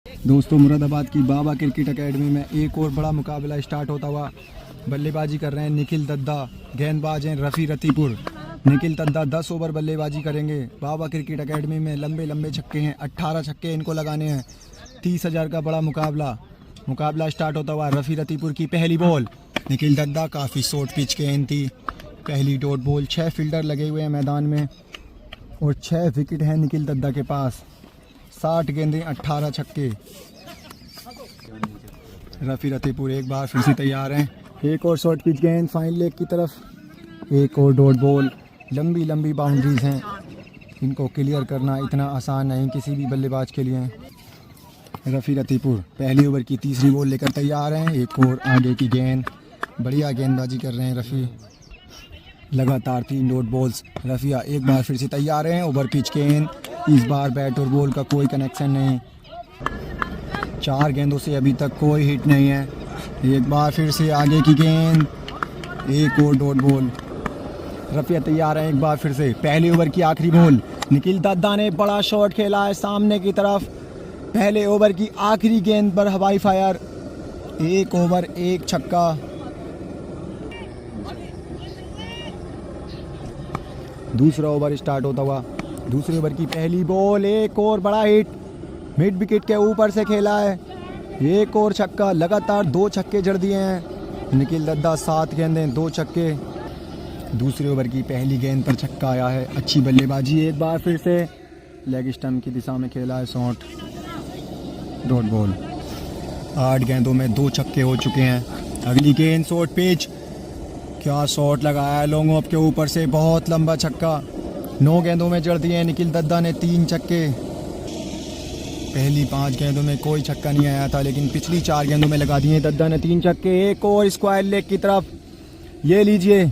दोस्तों, मुरादाबाद की बाबा cricket academy में एक और बड़ा मुकाबला स्टार्ट होता हुआ। बल्लेबाजी कर रहे हैं निखिल दद्दा, गेंदबाज हैं रफ़ी रतीपुर। निखिल दद्दा 10 ओवर बल्लेबाजी करेंगे। बाबा क्रिकेट एकेडमी में लंबे लंबे छक्के हैं, 18 छक्के इनको लगाने हैं। 30,000 का बड़ा मुकाबला स्टार्ट होता हुआ। रफ़ी रतीपुर की पहली बॉल, निखिल दद्दा काफ़ी शॉर्ट पिच के गेंद थी। पहली डॉट बॉल। 6 फील्डर लगे हुए हैं मैदान में और 6 विकेट हैं निखिल दद्दा के पास। 60 गेंदें, 18 छक्के। रफ़ी रतीपुर एक बार फिर से तैयार हैं। एक और शॉर्ट पिच गेंद फाइन लेग की तरफ। एक और डॉट बॉल। लंबी लंबी बाउंड्रीज हैं, इनको क्लियर करना इतना आसान नहीं किसी भी बल्लेबाज के लिए। रफ़ी रतीपुर पहली ओवर की तीसरी बॉल लेकर तैयार हैं। एक और आगे की गेंद, बढ़िया गेंदबाजी कर रहे हैं रफ़ी। लगातार 3 डॉट बॉल्स। रफ़िया एक बार फिर से तैयार हैं। ओवर पिच गेंद, इस बार बैट और बॉल का कोई कनेक्शन नहीं। 4 गेंदों से अभी तक कोई हिट नहीं है। एक बार फिर से आगे की गेंद, एक और डॉट बॉल। रफ़िया तैयार है एक बार फिर से। पहले ओवर की आखिरी बॉल। निखिल दद्दा ने बड़ा शॉट खेला है सामने की तरफ। पहले ओवर की आखिरी गेंद पर हवाई फायर। 1 ओवर 1 छक्का। दूसरा ओवर स्टार्ट होता हुआ। दूसरे ओवर की पहली बॉल, एक और बड़ा हिट, मिड विकेट के ऊपर से खेला है। एक और छक्का। लगातार 2 छक्के जड़ दिए हैं निखिल दद्दा। 7 गेंदें, 2 छक्के। दूसरे ओवर की पहली गेंद पर छक्का आया है। अच्छी बल्लेबाजी। एक बार फिर से लेग स्टंप की दिशा में खेला है शॉट। Dot ball. 8 गेंदों में 2 छक्के हो चुके हैं। अगली गेंद शॉर्ट पिच, क्या शॉट लगाया है लॉन्ग ऑफ के ऊपर से, बहुत लंबा छक्का। 9 गेंदों में जड़ दिए निखिल दद्दा ने 3 छक्के। पहली 5 गेंदों में कोई छक्का नहीं आया था, लेकिन पिछली 4 गेंदों में लगा दिए दद्दा ने 3 छक्के। एक और स्क्वायर लेग की तरफ, ये लीजिए।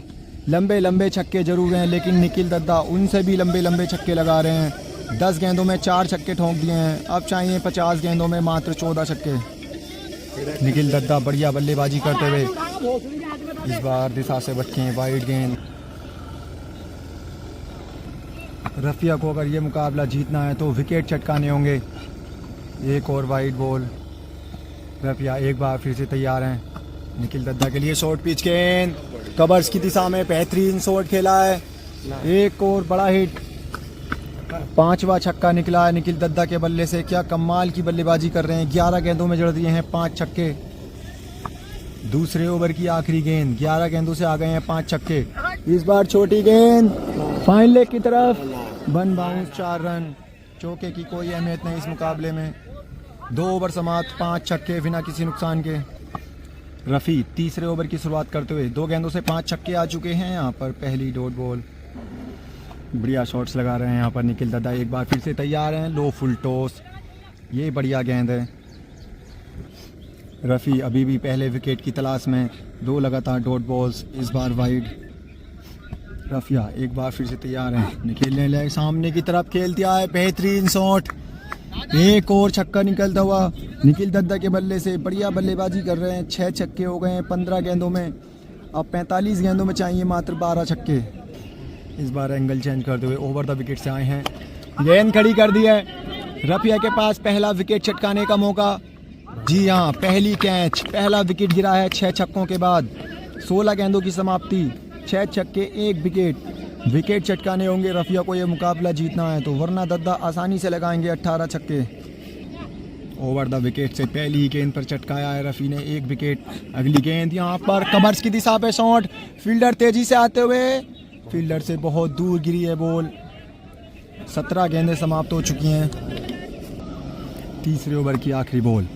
लंबे लंबे छक्के जरूर हैं, लेकिन निखिल दद्दा उनसे भी लंबे लंबे छक्के लगा रहे हैं। 10 गेंदों में 4 छक्के ठोंक दिए हैं। अब चाहिए 50 गेंदों में मात्र 14 छक्के। निखिल दद्दा बढ़िया बल्लेबाजी करते हुए इस बार दिशा से भटके। वाइड गेंद। रफ़िया को अगर ये मुकाबला जीतना है तो विकेट चटकाने होंगे। एक और वाइड बॉल। रफ़िया एक बार फिर से तैयार हैं निखिल दद्दा के लिए। शॉर्ट पिच गेंद, कवर्स की दिशा में बेहतरीन शॉट खेला है। एक और बड़ा हिट। 5वां छक्का निकला है निखिल दद्दा के बल्ले से। क्या कमाल की बल्लेबाजी कर रहे हैं। 11 गेंदों में जड़ दिए हैं 5 छक्के। दूसरे ओवर की आखिरी गेंद। 11 गेंदों से आ गए हैं 5 छक्के। इस बार छोटी गेंद फाइन लेग की तरफ। 1 बाउंस, 4 रन। चौके की कोई अहमियत नहीं इस मुकाबले में। 2 ओवर समाप्त, 5 छक्के बिना किसी नुकसान के। रफ़ी तीसरे ओवर की शुरुआत करते हुए 2 गेंदों से 5 छक्के आ चुके हैं। यहाँ पर पहली डॉट बॉल। बढ़िया शॉट्स लगा रहे हैं यहाँ पर निखिल दद्दा। एक बार फिर से तैयार हैं। लो फुल टॉस, ये बढ़िया गेंद है। रफ़ी अभी भी पहले विकेट की तलाश में। 2 लगातार डॉट बॉल्स, इस बार वाइड। रफ़िया एक बार फिर से तैयार हैं। निखिल ने ले सामने की तरफ खेल दिया है, बेहतरीन शॉट। एक और छक्का निकलता हुआ निखिल दद्दा के बल्ले से। बढ़िया बल्लेबाजी कर रहे हैं। 6 छक्के हो गए हैं 15 गेंदों में। अब 45 गेंदों में चाहिए मात्र 12 छक्के। इस बार एंगल चेंज करते हुए ओवर द विकेट से आए हैं। गेंद खड़ी कर दी है। रफ़िया के पास पहला विकेट चटकाने का मौका। जी हाँ, पहली कैच, पहला विकेट गिरा है 6 छक्कों के बाद। 16 गेंदों की समाप्ति, 6 छक्के, 1 विकेट। विकेट चटकाने होंगे रफ़िया को ये मुकाबला जीतना है तो, वरना दद्दा आसानी से लगाएंगे 18 छक्के। ओवर द विकेट से पहली ही गेंद पर चटकाया है रफ़ी ने 1 विकेट। अगली गेंद यहाँ पर कवर्स की दिशा पे शॉट। फील्डर तेजी से आते हुए, फील्डर से बहुत दूर गिरी है बॉल। 17 गेंदें समाप्त हो चुकी हैं। तीसरे ओवर की आखिरी बॉल।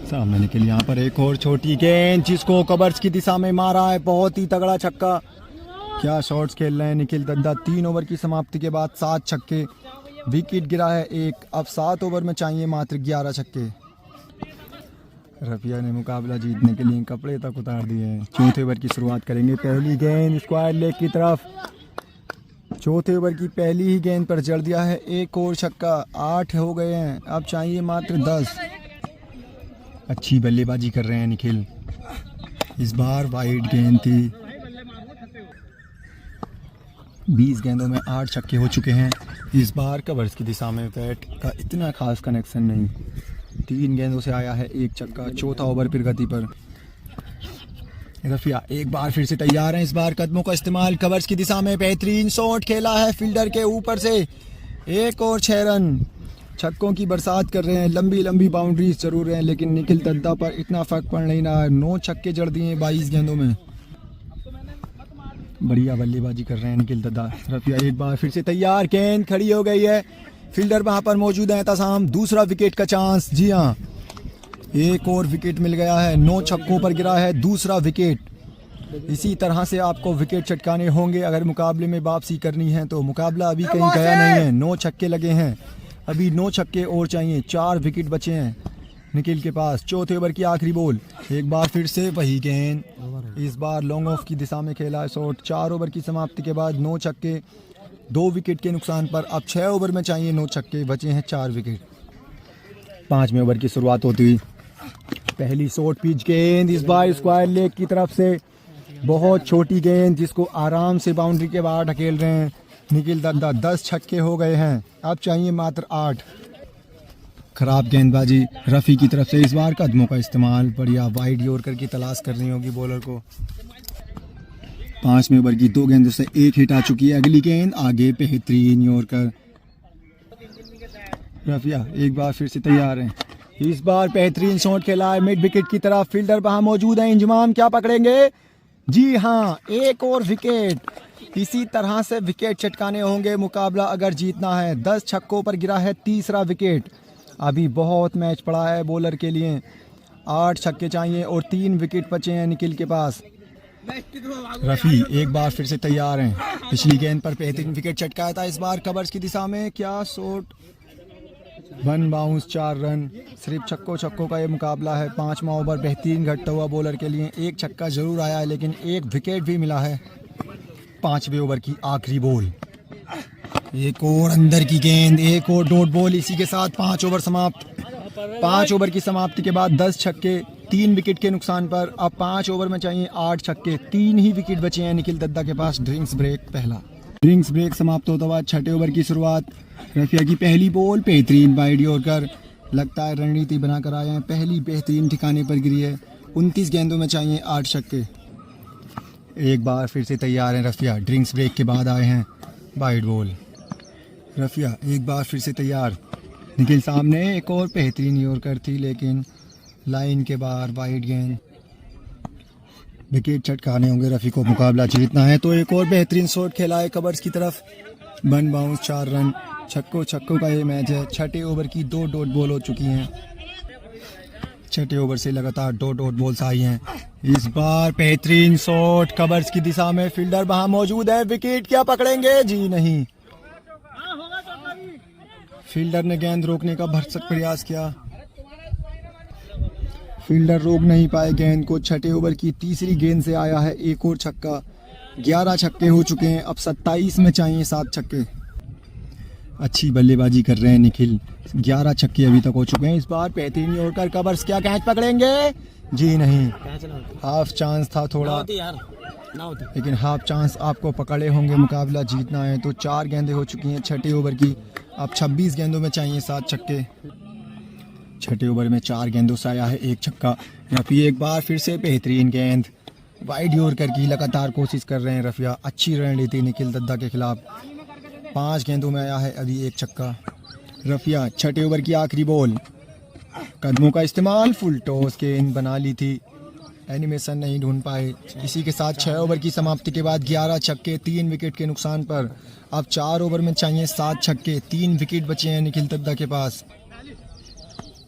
सामने निकली यहाँ पर एक और छोटी गेंद, जिसको कवर्स की दिशा में मारा है। बहुत ही तगड़ा छक्का। क्या शॉट्स खेल रहे हैं निखिल दद्दा। 3 ओवर की समाप्ति के बाद 7 छक्के। विकेट गिरा है 1। अब 7 ओवर में चाहिए मात्र 11 छक्के। रफ़िया ने मुकाबला जीतने के लिए कपड़े तक उतार दिए हैं। चौथे ओवर की शुरुआत करेंगे। पहली गेंद स्क्वायर लेग की तरफ। चौथे ओवर की पहली ही गेंद पर जड़ दिया है। एक और छक्का। 8 हो गए हैं, अब चाहिए मात्र 10। अच्छी बल्लेबाजी कर रहे हैं निखिल। इस बार वाइड गेंद थी। 20 गेंदों में 8 छक्के हो चुके हैं। इस बार कवर्स की दिशा में बैट का इतना खास कनेक्शन नहीं। 3 गेंदों से आया है एक छक्का। चौथा ओवर प्रगति पर। रफिया एक बार फिर से तैयार हैं, इस बार कदमों का इस्तेमाल कवर्स की दिशा में बेहतरीन शॉट खेला है फील्डर के ऊपर से। एक और 6 रन। छक्कों की बरसात कर रहे हैं, लंबी लंबी बाउंड्रीज जरूर हैं लेकिन निखिल दद्दा पर इतना फर्क पड़ नहीं रहा है। 9 छक्के जड़ दिए 22 गेंदों में। बढ़िया बल्लेबाजी कर रहे हैं निखिल दद्दा। रफिया एक बार फिर से तैयार, गेंद खड़ी हो गई है, फील्डर वहां पर मौजूद है एहतसाम। दूसरा विकेट का चांस। जी हाँ, एक और विकेट मिल गया है। 9 छक्कों पर गिरा है दूसरा विकेट। इसी तरह से आपको विकेट चटकाने होंगे अगर मुकाबले में वापसी करनी है तो। मुकाबला अभी कहीं गया नहीं है, 9 छक्के लगे हैं, अभी 9 छक्के और चाहिए। 4 विकेट बचे हैं निखिल के पास। चौथे ओवर की आखिरी बॉल। एक बार फिर से वही गेंद, इस बार लॉन्ग ऑफ की दिशा में खेला है शॉट। 4 ओवर की समाप्ति के बाद 9 छक्के 2 विकेट के नुकसान पर। अब 6 ओवर में चाहिए 9 छक्के, बचे हैं 4 विकेट। 5वें ओवर की शुरुआत होती हुई पहली शॉर्ट पिच गेंद, इस बार स्क्वायर लेग की तरफ से। बहुत छोटी गेंद जिसको आराम से बाउंड्री के बाहर ढकेल रहे हैं निखिल दद्दा। 10 छक्के हो गए हैं, अब चाहिए मात्र 8। खराब गेंदबाजी रफ़ी की तरफ से, इस बार कदमों का इस्तेमाल। बढ़िया वाइड यॉर्कर की तलाश करनी होगी बॉलर को। 5वें ओवर की 2 गेंदों से 1 हिट आ चुकी है। अगली गेंद आगे बेहतरीन यॉर्कर। रफिया एक बार फिर से तैयार हैं, इस बार बेहतरीन शॉट खेला है मिड विकेट की तरफ। फील्डर वहां मौजूद है, इंजमाम क्या पकड़ेंगे? जी हाँ, एक और विकेट। इसी तरह से विकेट चटकाने होंगे मुकाबला अगर जीतना है। 10 छक्कों पर गिरा है तीसरा विकेट। अभी बहुत मैच पड़ा है बॉलर के लिए। 8 छक्के चाहिए और 3 विकेट बचे हैं निखिल के पास। रफ़ी एक बार फिर से तैयार हैं, पिछली गेंद पर बेहतरीन विकेट चटकाया था, इस बार कवर्स की दिशा में। क्या शॉट, 1 बाउंस 4 रन। सिर्फ छक्कों का ये मुकाबला है। 5वां ओवर बेहतरीन घटता हुआ बॉलर के लिए। 1 छक्का जरूर आया है लेकिन 1 विकेट भी मिला है। 5वें ओवर की आखिरी बॉल। एक और अंदर की गेंद, एक और डॉट बॉल। इसी के साथ 5 ओवर समाप्त। 5 ओवर की समाप्ति के बाद 10 छक्के 3 विकेट के नुकसान पर। अब 5 ओवर में चाहिए 8 छक्के। 3 ही विकेट बचे हैं निखिल दद्दा के पास। ड्रिंक्स ब्रेक पहला। ड्रिंक्स ब्रेक समाप्त होता हुआ 6ठे ओवर की शुरुआत। रफिया की पहली बॉल बेहतरीन वाइड यॉर्कर। लगता है रणनीति बनाकर आए हैं, पहली बेहतरीन ठिकाने पर गिरी है। 29 गेंदों में चाहिए 8 छक्के। एक बार फिर से तैयार हैं रफिया, ड्रिंक्स ब्रेक के बाद आए हैं वाइड बॉल। रफिया एक बार फिर से तैयार, निखिल सामने। एक और बेहतरीन यॉर्कर थी लेकिन लाइन के बाहर वाइड गेंद। विकेट चटकाने होंगे रफ़ी को, मुकाबला जीतना है तो। एक और बेहतरीन शॉट खेला है कवर्स की तरफ। 1 बाउंस 4 रन। छक्कों का ये मैच है। 6ठे ओवर की 2 डॉट बॉल हो चुकी हैं। 6ठे ओवर से लगातार 2 डॉट बॉल्स आई हैं। इस बार बेहतरीन शॉट कवर्स की दिशा में। फील्डर वहां मौजूद है, विकेट क्या पकड़ेंगे? जी नहीं, फील्डर ने गेंद रोकने का भरसक प्रयास किया, फील्डर रोक नहीं पाए गेंद को। 6ठे ओवर की तीसरी गेंद से आया है एक और छक्का। 11 छक्के हो चुके हैं, अब 27 में चाहिए 7 छक्के। अच्छी बल्लेबाजी कर रहे हैं निखिल। 11 छक्के अभी तक हो चुके हैं। इस बार बेहतरीन यॉर्कर कवर्स, क्या कैच पकड़ेंगे? जी नहीं, हाफ चांस था थोड़ा, लेकिन हाफ चांस आपको पकड़े होंगे। मुकाबला जीतना है तो। 4 गेंदें हो चुकी हैं 6ठे ओवर की। अब 26 गेंदों में चाहिए 7 छक्के। 6ठे ओवर में 4 गेंदों से आया है एक छक्का। रफ़ी एक बार फिर से बेहतरीन गेंद वाइड यॉर्कर की लगातार कोशिश कर रहे हैं रफिया। अच्छी रणनीति निखिल दद्दा के खिलाफ। 5 गेंदों में आया है अभी एक छक्का। रफिया 6ठे ओवर की आखिरी बॉल। कदमों का इस्तेमाल, फुल टॉस गेंद बना ली थी, एनिमेशन नहीं ढूंढ पाए। इसी के साथ 6 ओवर की समाप्ति के बाद 11 छक्के 3 विकेट के नुकसान पर। अब 4 ओवर में चाहिए 7 छक्के। 3 विकेट बचे हैं निखिल दद्दा के पास।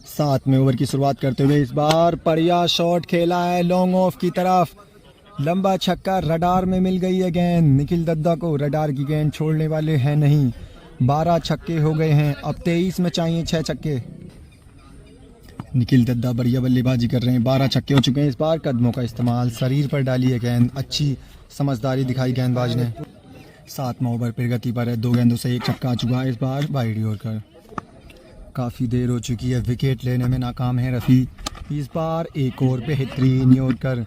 7वें ओवर की शुरुआत करते हुए इस बार बढ़िया शॉट खेला है लॉन्ग ऑफ की तरफ। लंबा छक्का, रडार में मिल गई है गेंद निखिल दद्दा को। रडार की गेंद छोड़ने वाले हैं नहीं। 12 छक्के हो गए हैं, अब 23 में चाहिए 6 छक्के। निखिल दद्दा बढ़िया बल्लेबाजी कर रहे हैं। 12 छक्के हो चुके हैं। इस बार कदमों का इस्तेमाल, शरीर पर डाली है गेंद। अच्छी समझदारी दिखाई गेंदबाज ने। 7वां ओवर प्रगति पर है। 2 गेंदों से एक छक्का आ चुका है। इस बार वाइड यॉर्कर। काफ़ी देर हो चुकी है, विकेट लेने में नाकाम है रफ़ी। इस बार एक और बेहतरीन यॉर्कर।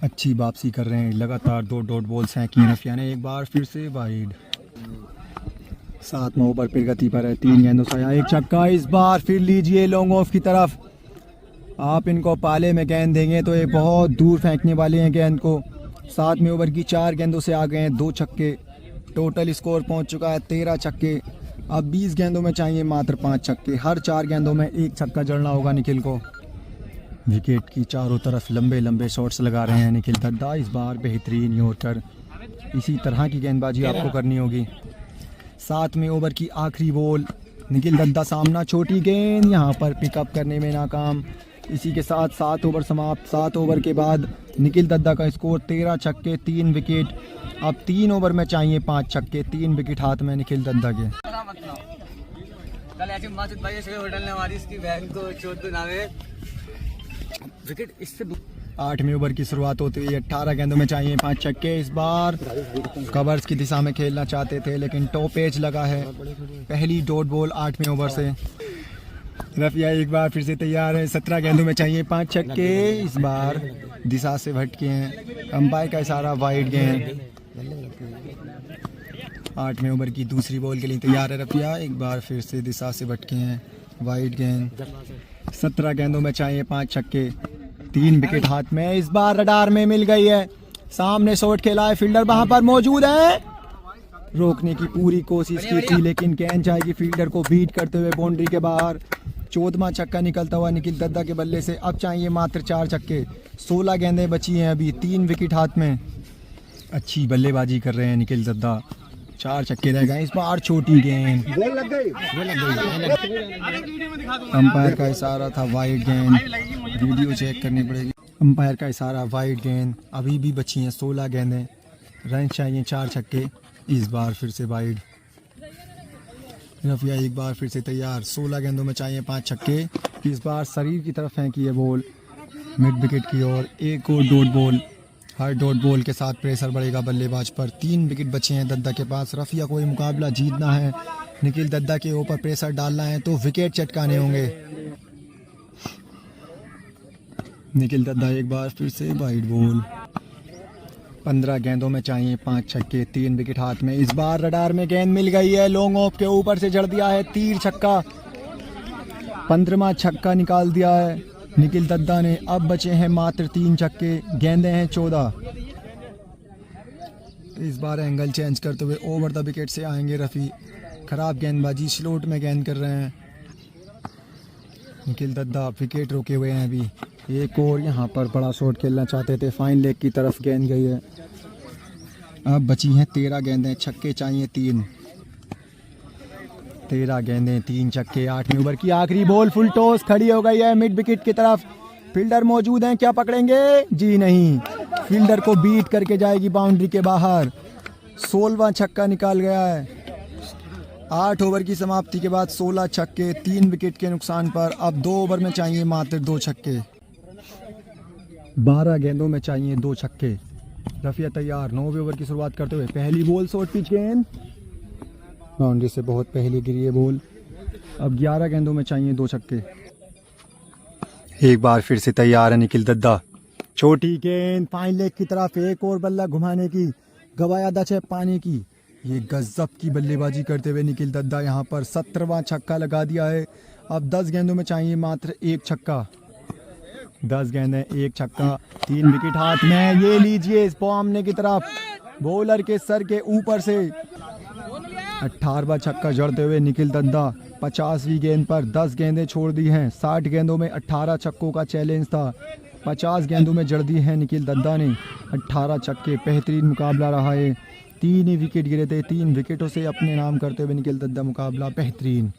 अच्छी वापसी कर रहे हैं। लगातार 2 डॉट बॉल्स हैं कि रफिया ने। एक बार फिर से वाइड। 7वां ओवर प्रगति पर है, 3 गेंदों से आया एक छक्का। इस बार फिर लीजिए लॉन्ग ऑफ की तरफ। आप इनको पाले में गेंद देंगे तो ये बहुत दूर फेंकने वाले हैं गेंद को। 7वें ओवर की 4 गेंदों से आ गए हैं 2 छक्के। टोटल स्कोर पहुंच चुका है 13 छक्के। अब 20 गेंदों में चाहिए मात्र 5 छक्के। हर 4 गेंदों में 1 छक्का जड़ना होगा निखिल को। विकेट की चारों तरफ लंबे लंबे शॉट्स लगा रहे हैं निखिल दद्दा। इस बार बेहतरीन यॉर्कर। इसी तरह की गेंदबाजी आपको करनी होगी। 7वें ओवर की आखिरी बॉल। निखिल दद्दा सामना, छोटी गेंद यहाँ पर पिकअप करने में नाकाम। इसी के साथ 7 ओवर समाप्त। 7 ओवर के बाद निखिल दद्दा का स्कोर 13 छक्के 3 विकेट। अब 3 ओवर में चाहिए 5 छक्के। 3 विकेट हाथ में निखिल दद्दा के। कल ऐसे मासूद भाई से होटल ने हमारी इसकी बहन को चोट नावे विकेट इससे 8वें ओवर की शुरुआत होती हुई 18 गेंदों में चाहिए 5 छक्के। इस बार कवर्स की दिशा में खेलना चाहते थे लेकिन टॉप एज लगा है। पहली डॉट बॉल 8वें ओवर से। रफिया एक बार फिर से तैयार है। 17 गेंदों में चाहिए 5 छक्के। इस बार दिशा से भटके हैं। अंपायर का इशारा वाइड गेंद। 8वें ओवर की दूसरी बॉल के लिए तैयार है रफिया। एक बार फिर से दिशा से भटके हैं, वाइड गेंद। 17 गेंदों में चाहिए 5 छक्के। 3 विकेट हाथ में। इस बार रडार में मिल गई है। सामने शॉट खेला है, फील्डर वहां पर मौजूद है। रोकने की पूरी कोशिश की थी लेकिन गेंद जाएगी फील्डर को बीट करते हुए बाउंड्री के बाहर। 14वां छक्का निकलता हुआ निखिल दद्दा के बल्ले से। अब चाहिए मात्र 4 छक्के। 16 गेंदें बची हैं अभी। 3 विकेट हाथ में। अच्छी बल्लेबाजी कर रहे हैं निखिल दद्दा। 4 छक्के रह गए। इस बार छोटी गेंद। बॉल लग गई। अंपायर का इशारा था वाइड गेंद। वीडियो चेक करनी पड़ेगी। अंपायर का इशारा वाइड गेंद। अभी भी बची हैं 16 गेंदें। रन चाहिए 4 छक्के। इस बार फिर से वाइड। रफिया एक बार फिर से तैयार। 16 गेंदों में चाहिए 5 छक्के। इस बार शरीर की तरफ फेंकी है बॉल मिड विकेट की ओर। एक और डॉट बॉल। हर डॉट बॉल के साथ प्रेशर बढ़ेगा बल्लेबाज पर। 3 विकेट बचे हैं दद्दा के पास। रफिया को ये मुकाबला जीतना है। निखिल दद्दा के ऊपर प्रेशर डालना है तो विकेट चटकाने होंगे। निखिल दद्दा एक बार फिर से वाइड बॉल। 15 गेंदों में चाहिए 5 छक्के। 3 विकेट हाथ में। इस बार रडार में गेंद मिल गई है। लॉन्ग ऑफ के ऊपर से जड़ दिया है। तीर छक्का। 15वां छक्का निकाल दिया है निखिल दद्दा ने। अब बचे हैं मात्र 3 छक्के। गेंदें हैं 14। इस बार एंगल चेंज करते हुए ओवर द विकेट से आएंगे रफ़ी। खराब गेंदबाजी, स्लोट में गेंद कर रहे हैं निखिल दद्दा। विकेट रोके हुए हैं अभी। एक और यहाँ पर बड़ा शॉट खेलना चाहते थे। फाइन लेग की तरफ गेंद गई है। अब बची हैं 13 गेंदें। छक्के चाहिए 3। 13 गेंदें 3 छक्के। 8वें ओवर की आखिरी बॉल। फुल टॉस खड़ी हो गई है मिड विकेट की तरफ। फील्डर मौजूद हैं, क्या पकड़ेंगे? जी नहीं। फील्डर को बीट करके जाएगी बाउंड्री के बाहर। 16वां छक्का निकाल गया है। 8 ओवर की समाप्ति के बाद 16 छक्के 3 विकेट के नुकसान पर। अब 2 ओवर में चाहिए मात्र 2 छक्के। 12 गेंदों में चाहिए 2 छक्के। रफिया तैयार। 9वें ओवर की शुरुआत करते हुए पहली बॉल शॉर्ट पिच गेंद। बाउंड्री से बहुत पहले गिरी है बॉल। अब 11 गेंदों में चाहिए 2 छक्के। एक बार फिर से तैयार है निखिल दद्दा। छोटी गेंद फाइन लेग की तरफ। एक और बल्ला घुमाने की। गवाया दच है पानी की। ये गजब की बल्लेबाजी करते हुए निखिल दद्दा यहाँ पर 17वां छक्का लगा दिया है। अब 10 गेंदों में चाहिए मात्र 1 छक्का। 10 गेंदें 1 छक्का। 3 विकेट हाथ में। ये लीजिए सामने की तरफ बॉलर के सर के ऊपर से 18वां छक्का जड़ते हुए निखिल दद्दा 50वीं गेंद पर 10 गेंदें छोड़ दी हैं। 60 गेंदों में 18 छक्कों का चैलेंज था। 50 गेंदों में जड़ दी है निखिल दद्दा ने 18 छक्के। बेहतरीन मुकाबला रहा है। 3 ही विकेट गिरे थे। 3 विकेटों से अपने नाम करते हुए निखिल दद्दा मुकाबला बेहतरीन।